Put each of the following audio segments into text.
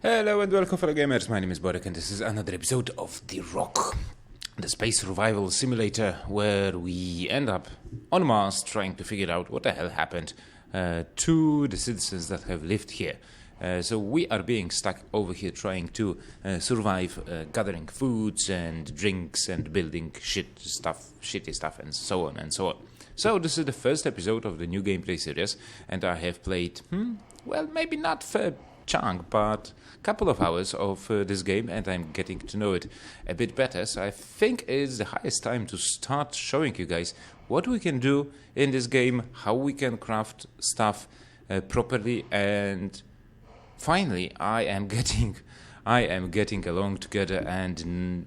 Hello and welcome fellow gamers, my name is BoreKPlays and this is another episode of the ROKH, the space survival simulator where we end up on Mars trying to figure out what the hell happened to the citizens that have lived here. So we are being stuck over here trying to survive, gathering foods and drinks and building shitty stuff and so on and so on. So this is the first episode of the new gameplay series and I have played, well, maybe not for chunk, but a couple of hours of this game and I'm getting to know it a bit better, so I think it's the highest time to start showing you guys what we can do in this game, how we can craft stuff properly, and finally I am getting along together and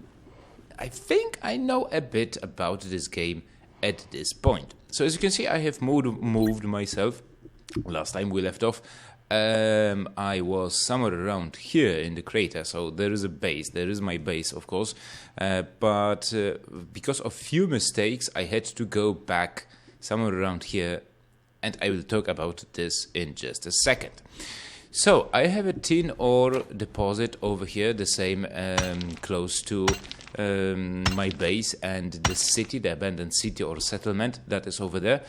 I think I know a bit about this game at this point. So as you can see, I have moved myself. Last time we left off, I was somewhere around here in the crater, so there is a base, there is my base of course, but because of few mistakes I had to go back somewhere around here, and I will talk about this in just a second. So I have a tin ore deposit over here, the same close to my base and the city, the abandoned city or settlement that is over there,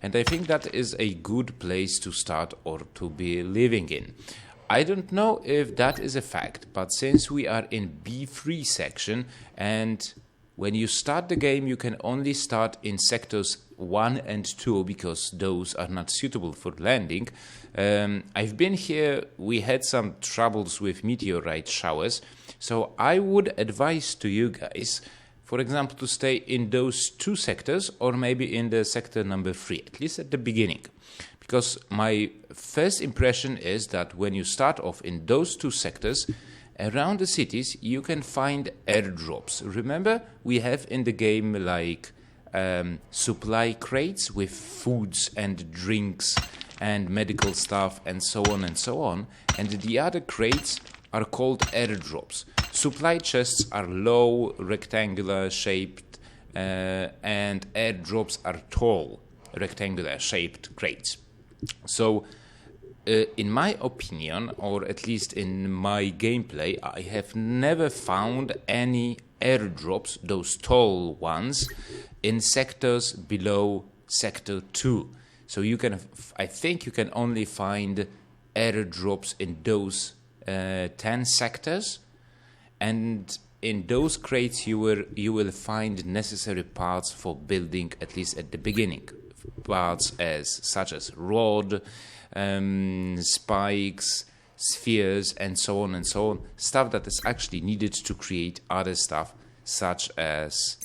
and I think that is a good place to start or to be living in. I don't know if that is a fact, but since we are in B3 section and when you start the game you can only start in sectors 1 and 2 because those are not suitable for landing. I've been here, we had some troubles with meteorite showers, so I would advise to you guys, for example, to stay in those two sectors or maybe in the sector number 3, at least at the beginning. Because my first impression is that when you start off in those two sectors, around the cities you can find airdrops. Remember, we have in the game like supply crates with foods and drinks and medical stuff and so on, and the other crates are called airdrops. Supply chests are low, rectangular shaped, and airdrops are tall, rectangular shaped crates. So in my opinion, or at least in my gameplay, I have never found any airdrops, those tall ones, in sectors below sector 2. So you can, I think you can only find airdrops in those 10 sectors, and in those crates you will find necessary parts for building, at least at the beginning. Parts such as rod, spikes, spheres, and so on, stuff that is actually needed to create other stuff such as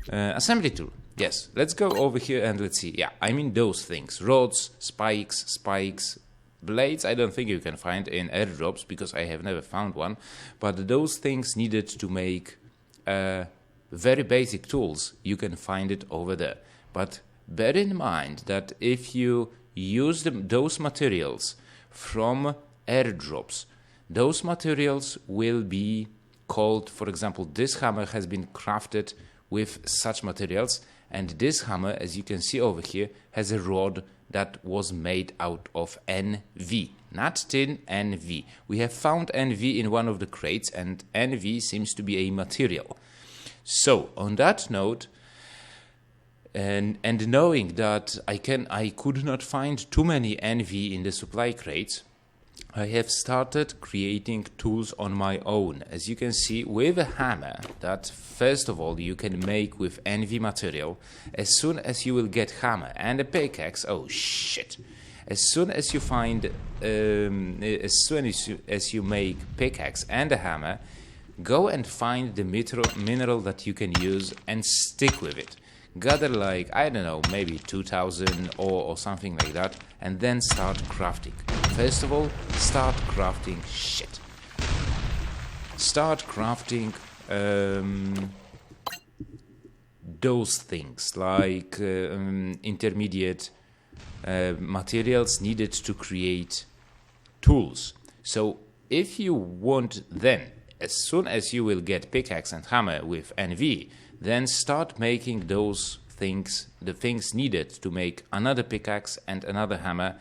assembly tool. Yes, let's go over here and let's see. Yeah, I mean those things, rods, spikes, blades. I don't think you can find in airdrops because I have never found one, but those things needed to make very basic tools, you can find it over there. But bear in mind that if you use those materials from airdrops, those materials will be called, for example, this hammer has been crafted with such materials, and this hammer, as you can see over here, has a rod that was made out of NV, not tin, NV. We have found NV in one of the crates, and NV seems to be a material. So on that note, and knowing that I could not find too many NV in the supply crates, I have started creating tools on my own. As you can see, with a hammer that first of all you can make with NV material. As soon as you will get hammer and a pickaxe, oh shit! As soon as you find, as soon as you make pickaxe and a hammer, go and find the mineral that you can use and stick with it. Gather like, I don't know, maybe 2000 or something like that, and then start crafting. First of all, start crafting shit. Start crafting those things like intermediate materials needed to create tools. So if you want, then as soon as you will get pickaxe and hammer with NV, then start making those things, the things needed to make another pickaxe and another hammer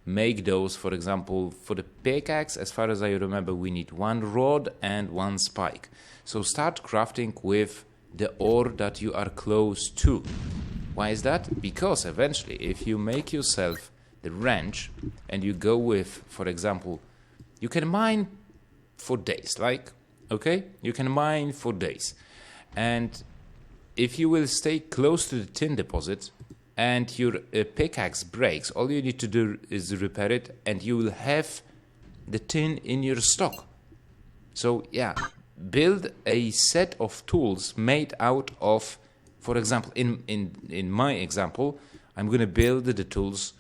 make those. For example, for the pickaxe, as far as I remember, we need 1 rod and 1 spike. So start crafting with the ore that you are close to. Why is that? Because eventually, if you make yourself the wrench and you go with, for example, you can mine for days, okay? You can mine for days. And if you will stay close to the tin deposit and your pickaxe breaks, all you need to do is repair it and you will have the tin in your stock. So yeah, build a set of tools made out of, for example, in my example, I'm going to build the tools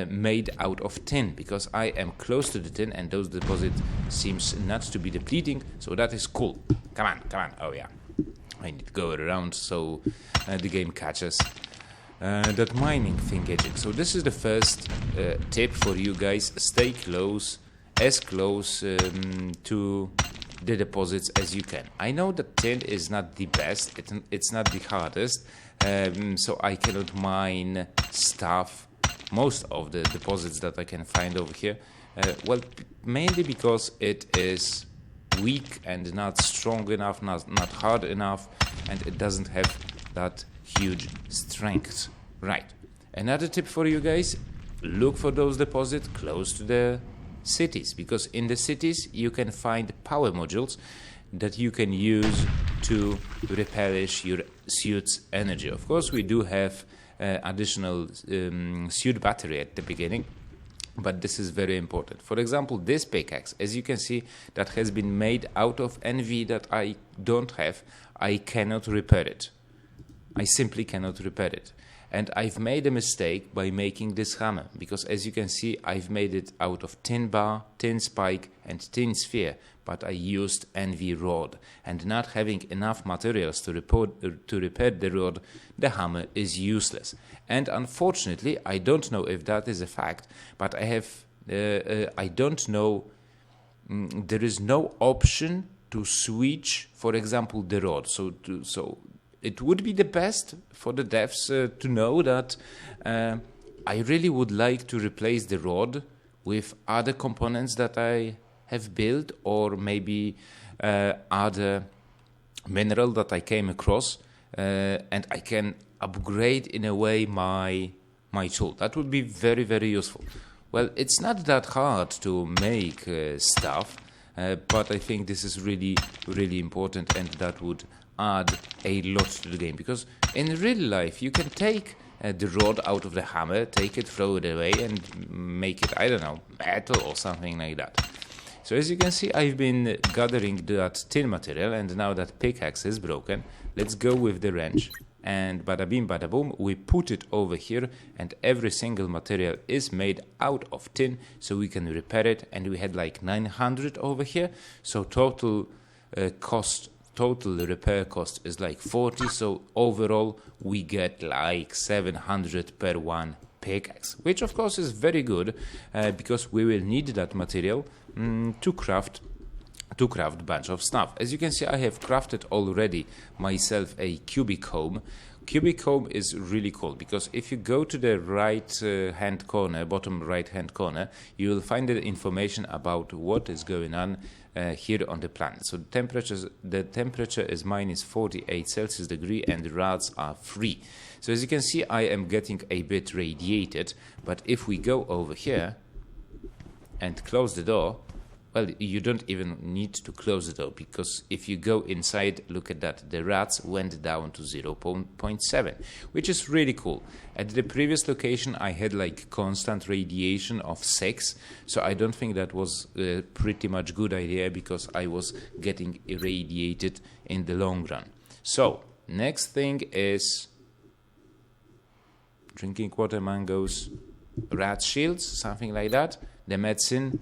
made out of tin because I am close to the tin and those deposits seems not to be depleting, so that is cool. Come on. Oh yeah, I need to go around so the game catches that mining thingamajig. So this is the first tip for you guys. Stay close, as close to the deposits as you can. I know that tin is not the best, it's not the hardest, so I cannot mine stuff, most of the deposits that I can find over here, well, mainly because it is weak and not strong enough, not hard enough, and it doesn't have that huge strength. Right, another tip for you guys, look for those deposits close to the cities, because in the cities you can find power modules that you can use to replenish your suit's energy. Of course, we do have additional suit battery at the beginning, but this is very important. For example, this pickaxe, as you can see, that has been made out of NV that I don't have. I cannot repair it. I simply cannot repair it. And I've made a mistake by making this hammer, because as you can see, I've made it out of tin bar, tin spike and tin sphere, but I used NV rod, and not having enough materials to repair the rod, the hammer is useless. And unfortunately, I don't know if that is a fact, but I don't know, there is no option to switch, for example, the rod. So it would be the best for the devs to know that I really would like to replace the rod with other components that I have built, or maybe other mineral that I came across, and I can upgrade in a way my tool. That would be very, very useful. Well, it's not that hard to make stuff, but I think this is really, really important, and that would add a lot to the game, because in real life you can take the rod out of the hammer, take it, throw it away, and make it, I don't know, metal or something like that. So as you can see, I've been gathering that tin material, and now that pickaxe is broken, let's go with the wrench, and bada bing bada boom, we put it over here, and every single material is made out of tin, so we can repair it. And we had like 900 over here, so total repair cost is like 40, so overall we get like 700 per one pickaxe, which of course is very good, because we will need that material to craft a bunch of stuff. As you can see, I have crafted already myself a cubic home. Cubic home is really cool, because if you go to the bottom right hand corner, you will find the information about what is going on here on the planet. So the temperature is minus 48 Celsius degree, and the rats are free. So as you can see, I am getting a bit radiated, but if we go over here and close the door, well, you don't even need to close the door, because if you go inside, look at that, the rats went down to 0.7, which is really cool. At the previous location, I had like constant radiation of 6, so I don't think that was a pretty much good idea, because I was getting irradiated in the long run. So, next thing is drinking water, mangoes, rat shields, something like that, the medicine.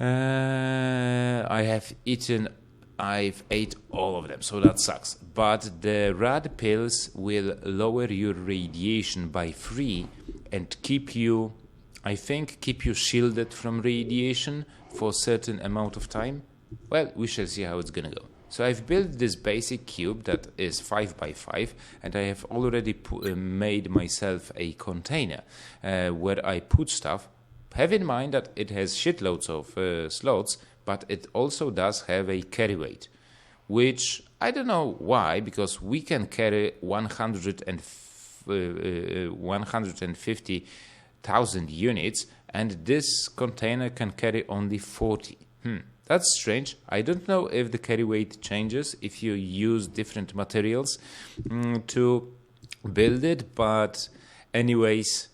I've ate all of them, so that sucks. But the rat pills will lower your radiation by 3 and keep you shielded from radiation for a certain amount of time. Well, we shall see how it's gonna go. So I've built this basic cube that is 5 by 5, and I have already made myself a container where I put stuff. Have in mind that it has shitloads of slots, but it also does have a carry weight, which I don't know why, because we can carry 150,000 units, and this container can carry only 40. That's strange. I don't know if the carry weight changes if you use different materials to build it, but anyways,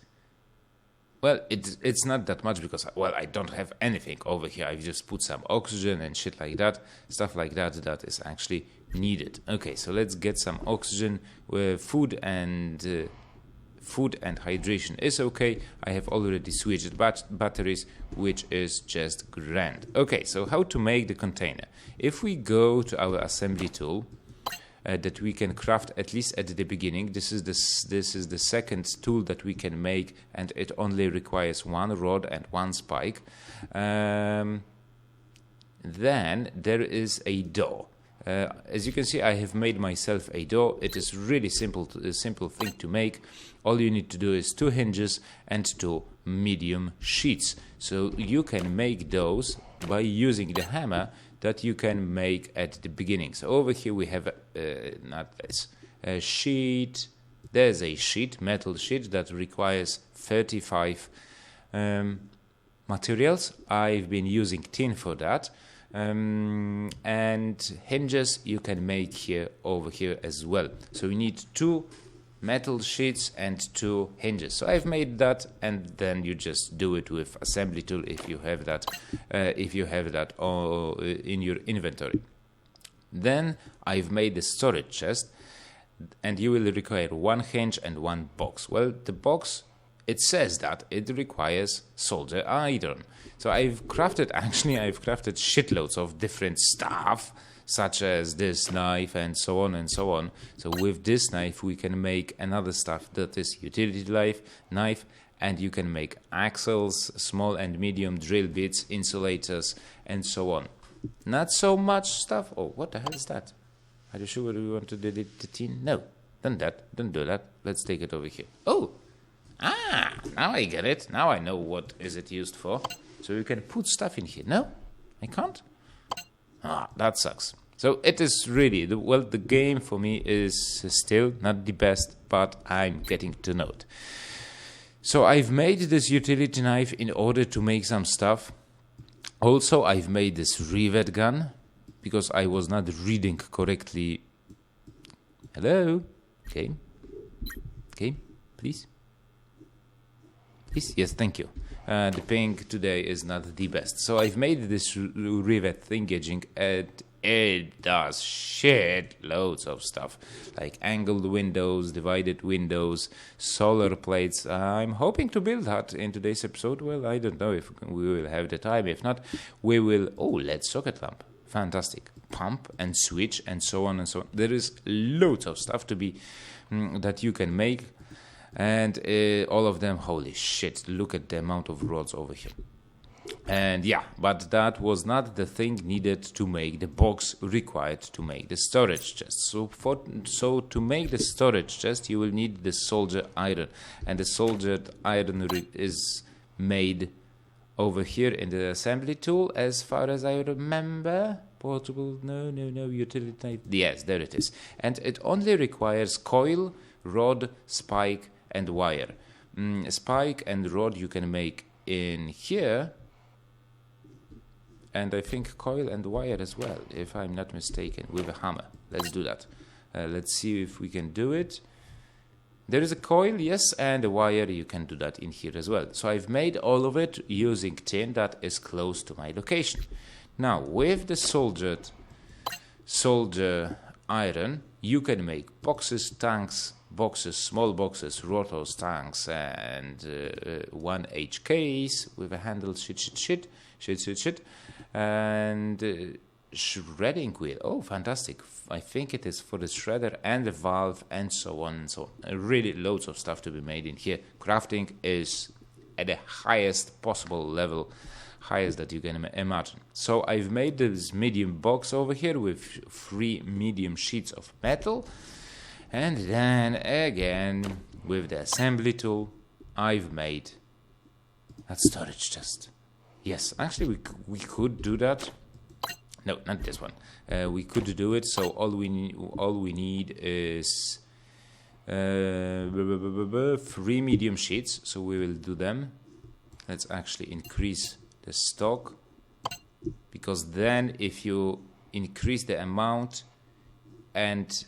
well, it's not that much because, well, I don't have anything over here. I've just put some oxygen and shit like that, stuff like that, that is actually needed. Okay, so let's get some oxygen. Food and hydration is okay. I have already switched batteries, which is just grand. Okay, so how to make the container? If we go to our assembly tool, that we can craft at least at the beginning. This is the second tool that we can make, and it only requires one rod and one spike. Then there is a door. As you can see, I have made myself a door. It is really simple, a simple thing to make. All you need to do is 2 hinges and 2 medium sheets. So you can make those by using the hammer that you can make at the beginning. So over here we have a sheet. There's a sheet, metal sheet, that requires 35 materials. I've been using tin for that. And hinges you can make here over here as well. So you need 2 metal sheets and 2 hinges. So I've made that, and then you just do it with assembly tool if you have that in your inventory. Then I've made the storage chest, and you will require 1 hinge and 1 box. Well, the box, it says that it requires solder iron. So I've crafted shitloads of different stuff, such as this knife and so on and so on. So with this knife we can make another stuff that is utility knife, and you can make axles, small and medium drill bits, insulators, and so on. Not so much stuff. Oh, what the hell is that? Are you sure we want to delete the tin? No, don't do that. Let's take it over here. Oh, now I get it. Now I know what is it used for. So you can put stuff in here. No, I can't. That sucks. So it is really, the game for me is still not the best, but I'm getting to know it. So I've made this utility knife in order to make some stuff. Also, I've made this rivet gun because I was not reading correctly. Hello? Okay, please? Please? Yes, thank you. The ping today is not the best. So I've made this rivet thingamajig, and it does loads of stuff, like angled windows, divided windows, solar plates. I'm hoping to build that in today's episode. Well, I don't know if we will have the time. If not, we will. Oh, LED socket lamp. Fantastic. Pump and switch and so on and so on. There is loads of stuff to be that you can make. And all of them, holy shit, look at the amount of rods over here. And yeah, but that was not the thing needed to make the box required to make the storage chest. So to make the storage chest, you will need the solder iron. And the soldered iron is made over here in the assembly tool, as far as I remember. Portable, no, utility knife. Yes, there it is. And it only requires coil, rod, spike, and wire. Spike and rod you can make in here, and I think coil and wire as well, if I'm not mistaken, with a hammer. Let's do that. Let's see if we can do it. There is a coil, yes, and a wire. You can do that in here as well. So I've made all of it using tin that is close to my location. Now with the solder iron, you can make boxes, tanks, small boxes, rotors, tanks, and 1H case with a handle, shit, and shredding wheel. Oh, fantastic. I think it is for the shredder and the valve and so on and so on. Really loads of stuff to be made in here. Crafting is at the highest possible level highest that you can imagine. So I've made this medium box over here with 3 medium sheets of metal, and then again with the assembly tool I've made that storage chest. Yes, actually we could do that. No, not this one. We could do it. So all we need is 3 medium sheets. So we will do them. Let's actually increase the stock, because then if you increase the amount and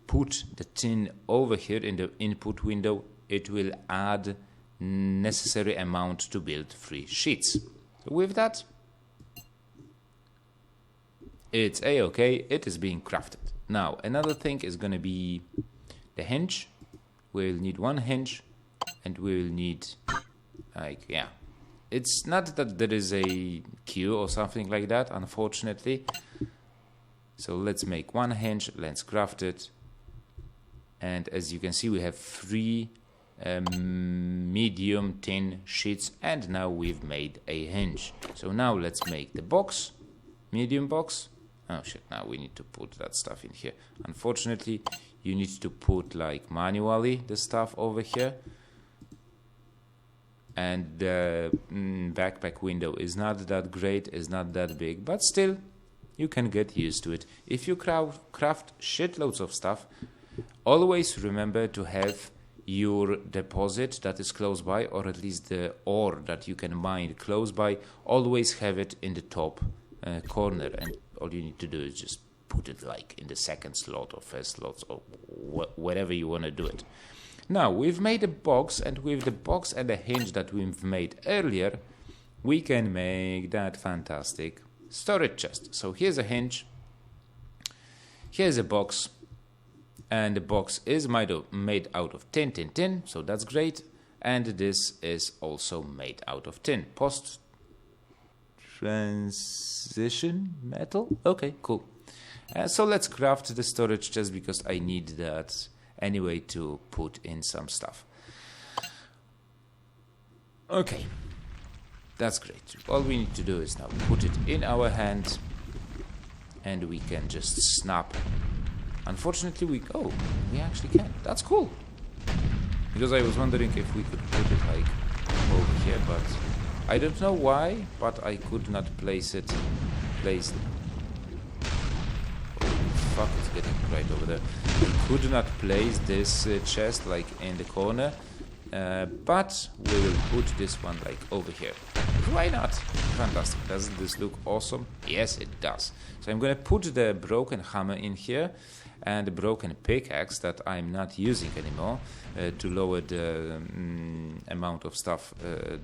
put the tin over here in the input window, it will add necessary amount to build 3 sheets. So with that, it's a-okay, it is being crafted. Now another thing is going to be the hinge. We'll need 1 hinge, and we'll need, like, yeah, it's not that there is a queue or something like that, unfortunately. So let's make 1 hinge, let's craft it, and as you can see we have 3 medium tin sheets, and now we've made a hinge. So now let's make the box, medium box. Oh shit, now we need to put that stuff in here. Unfortunately, you need to put like manually the stuff over here, and the backpack window is not that great, is not that big, but still you can get used to it. If you craft shitloads of stuff, always remember to have your deposit that is close by, or at least the ore that you can mine close by. Always have it in the top corner, and all you need to do is just put it like in the second slot or first slot, or wherever you want to do it. Now we've made a box, and with the box and the hinge that we've made earlier, we can make that fantastic storage chest. So here's a hinge, here's a box, and the box is made out of tin, so that's great. And this is also made out of tin. Post transition metal. Okay, cool. So let's craft the storage chest, because I need that anyway to put in some stuff. Okay, that's great. All we need to do is now put it in our hand, and we can just snap. Unfortunately, we actually can. That's cool. Because I was wondering if we could put it like over here, but I don't know why, but I could not place it. Fuck, it's getting right over there. I could not place this chest like in the corner, but we will put this one like over here. Why not? Fantastic. Doesn't this look awesome? Yes, it does. So I'm gonna put the broken hammer in here, and the broken pickaxe that I'm not using anymore, to lower the amount of stuff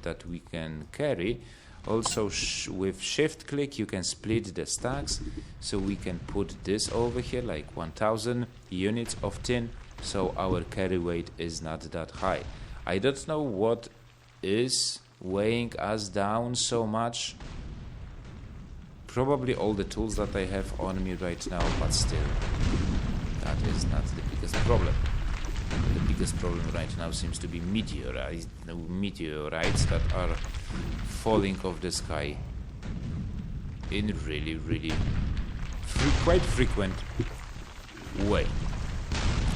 that we can carry. Also with shift click you can split the stacks, so we can put this over here like 1000 units of tin, so our carry weight is not that high. I don't know what is weighing us down so much. Probably all the tools that I have on me right now, but still, that is not the biggest problem. The biggest problem right now seems to be meteorites that are falling off the sky in really quite frequent way.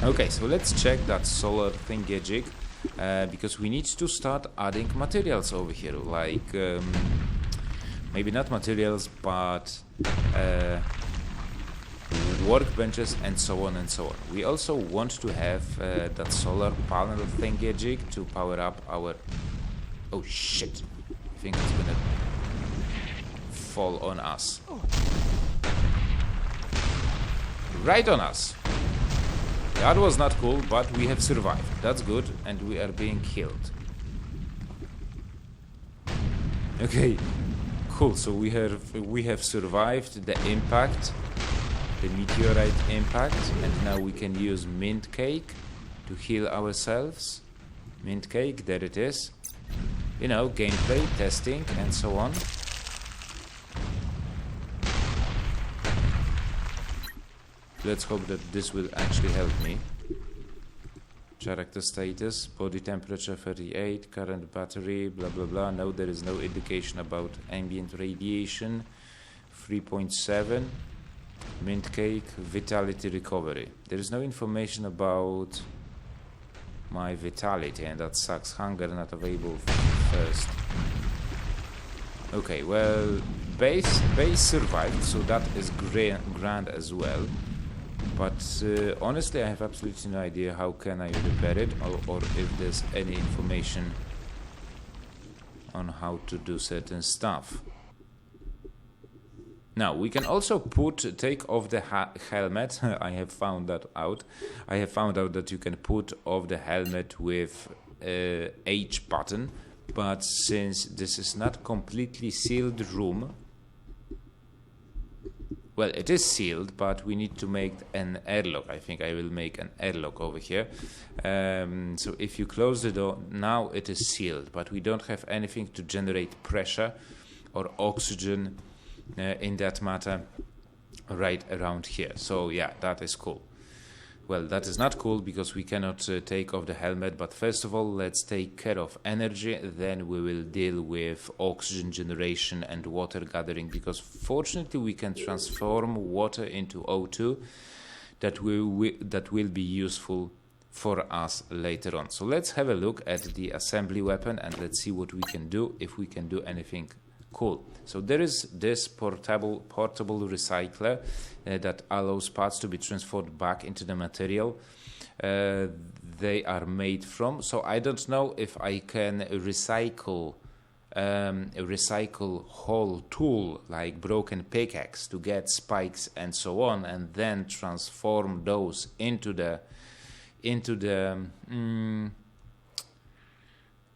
Okay, so let's check that solar thingamajig, because we need to start adding materials over here, like maybe not materials, but workbenches and so on and so on. We also want to have that solar panel thingamajig to power up our... Oh shit, I think it's gonna fall on us. Right on us. That was not cool, but we have survived. That's good, and we are being killed. Okay, cool. So we have survived the impact, the meteorite impact, and now we can use mint cake to heal ourselves. Mint cake, there it is. You know, gameplay, testing, and so on. Let's hope that this will actually help me. Character status, body temperature 38, current battery, blah blah blah. No, there is no indication about ambient radiation. 3.7, mint cake, vitality recovery. There is no information about my vitality, and that sucks. Hunger not available first. Okay, well, base survived, so that is grand as well. But honestly, I have absolutely no idea how can I repair it, or if there's any information on how to do certain stuff. Now, we can also take off the helmet. I have found that out. I have found out that you can put off the helmet with H button, but since this is not completely sealed room, well, it is sealed, but we need to make an airlock. I think I will make an airlock over here. So if you close the door, now it is sealed, but we don't have anything to generate pressure or oxygen in that matter right around here. So yeah, that is cool. Well, that is not cool because we cannot take off the helmet, but first of all, let's take care of energy, then we will deal with oxygen generation and water gathering, because fortunately we can transform water into O2 that will be useful for us later on. So let's have a look at the assembly weapon and let's see what we can do, if we can do anything cool. So there is this portable recycler that allows parts to be transferred back into the material they are made from. So I don't know if I can recycle whole tool like broken pickaxe to get spikes and so on, and then transform those into the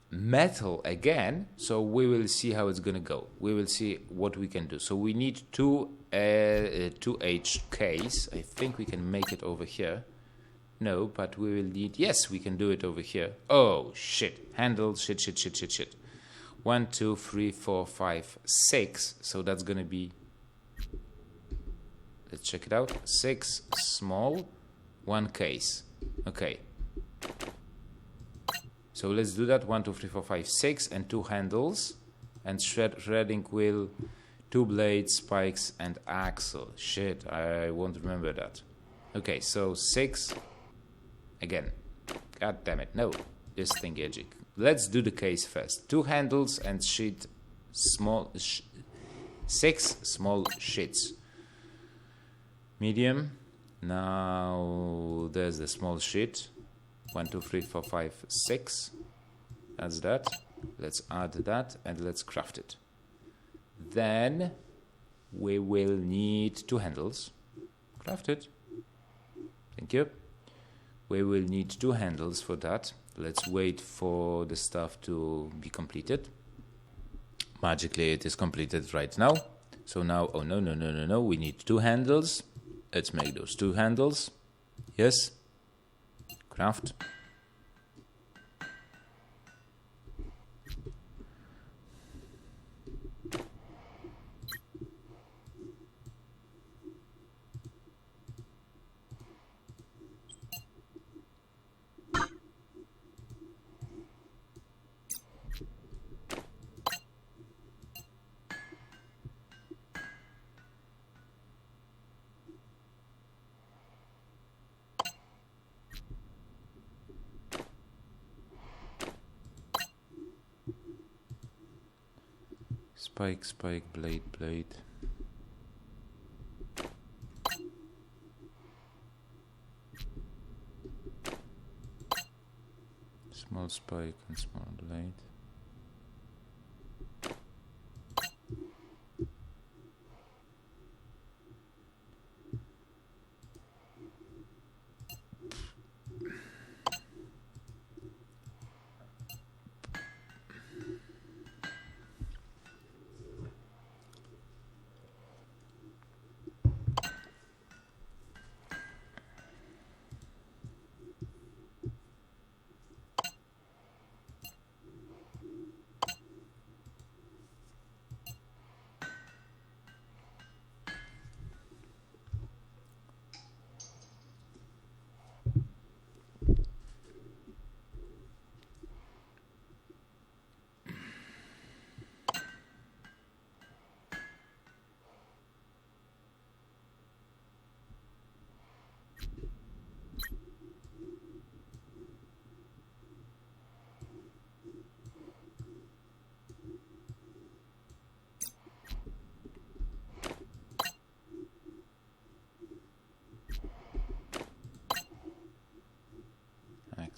metal again. So we will see how it's gonna go. We will see what we can do. So we need two HKs. I think we can make it over here. No, but we will need, yes, we can do it over here. Oh shit, handle, shit. 1 2 3 4 5 6. So that's gonna be, let's check it out, 6 small, 1 case. Okay, so let's do that. 1 2 3 4 5 6, and 2 handles, and shredding wheel, 2 blades, spikes, and axle. Shit, I won't remember that. Okay, so 6 again. God damn it, no, this thingy. Let's do the case first. 2 handles and 6 small sheets. Medium. Now there's the small sheet. 1 2 3 4 5 6. That's that. Let's add that and let's craft it. Then we will need 2 handles. Craft it. Thank you. We will need 2 handles for that. Let's wait for the stuff to be completed. Magically it is completed right now. So now, oh no, we need 2 handles. Let's make those 2 handles. Yes. Craft. Spike, blade. Small spike and small blade.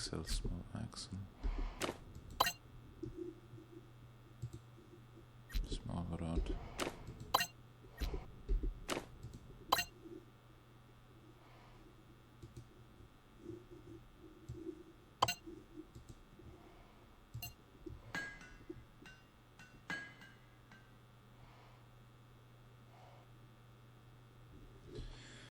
pixel, small accent.